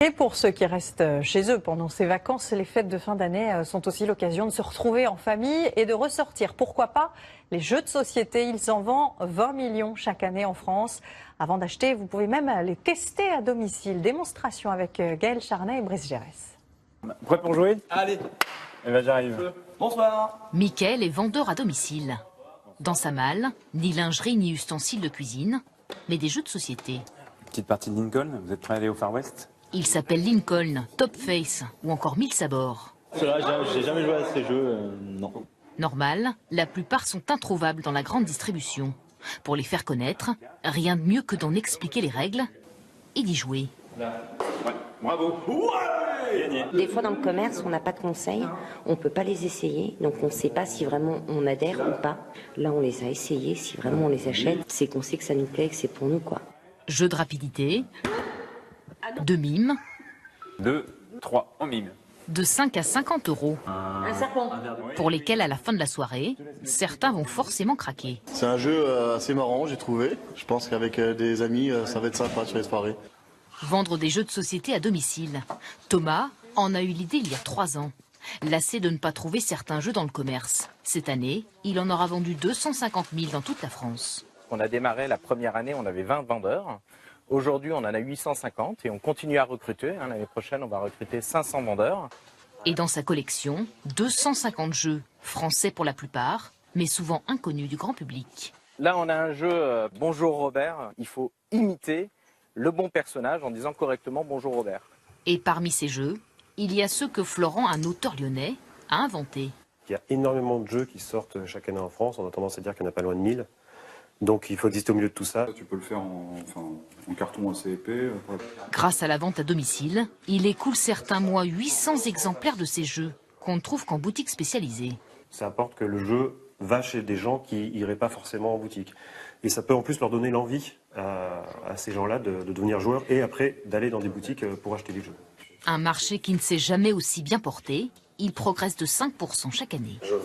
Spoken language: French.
Et pour ceux qui restent chez eux pendant ces vacances, les fêtes de fin d'année sont aussi l'occasion de se retrouver en famille et de ressortir. Pourquoi pas les jeux de société? Ils en vendent 20 millions chaque année en France. Avant d'acheter, vous pouvez même les tester à domicile. Démonstration avec Gaël Charnet et Brice Gérès. Prêt pour jouer? Allez. Eh ben j'arrive. Bonsoir. Mickaël est vendeur à domicile. Dans sa malle, ni lingerie ni ustensiles de cuisine, mais des jeux de société. Petite partie de Lincoln, vous êtes prêt à aller au Far West? Il s'appelle Lincoln, Top Face ou encore 1000 sabords. Cela, j'ai jamais joué à ces jeux, non. Normal, la plupart sont introuvables dans la grande distribution. Pour les faire connaître, rien de mieux que d'en expliquer les règles et d'y jouer. Ouais, bravo. Ouais, gagné. Des fois dans le commerce, on n'a pas de conseils, on ne peut pas les essayer, donc on ne sait pas si vraiment on adhère ou pas. Là, on les a essayés, si vraiment on les achète, c'est qu'on sait que ça nous plaît, que c'est pour nous, quoi. Jeux de rapidité, de mime, 2, 3, on mime. de 5 à 50 euros, Un serpent. pour lesquels à la fin de la soirée, certains vont forcément craquer. C'est un jeu assez marrant, j'ai trouvé. Je pense qu'avec des amis, ça va être sympa sur les soirées. Vendre des jeux de société à domicile. Thomas en a eu l'idée il y a 3 ans. Lassé de ne pas trouver certains jeux dans le commerce. Cette année, il en aura vendu 250 000 dans toute la France. On a démarré la première année, on avait 20 vendeurs. Aujourd'hui, on en a 850 et on continue à recruter. L'année prochaine, on va recruter 500 vendeurs. Et dans sa collection, 250 jeux, français pour la plupart, mais souvent inconnus du grand public. Là, on a un jeu Bonjour Robert. Il faut imiter le bon personnage en disant correctement Bonjour Robert. Et parmi ces jeux, il y a ceux que Florent, un auteur lyonnais, a inventés. Il y a énormément de jeux qui sortent chaque année en France. On a tendance à dire qu'il n'y en a pas loin de 1000. Donc il faut exister au milieu de tout ça. Tu peux le faire en carton assez épais. Grâce à la vente à domicile, il écoule certains mois 800 exemplaires de ces jeux, qu'on ne trouve qu'en boutique spécialisée. Ça apporte que le jeu va chez des gens qui n'iraient pas forcément en boutique. Et ça peut en plus leur donner l'envie à ces gens-là de devenir joueurs et après d'aller dans des boutiques pour acheter des jeux. Un marché qui ne s'est jamais aussi bien porté, il progresse de 5% chaque année. Je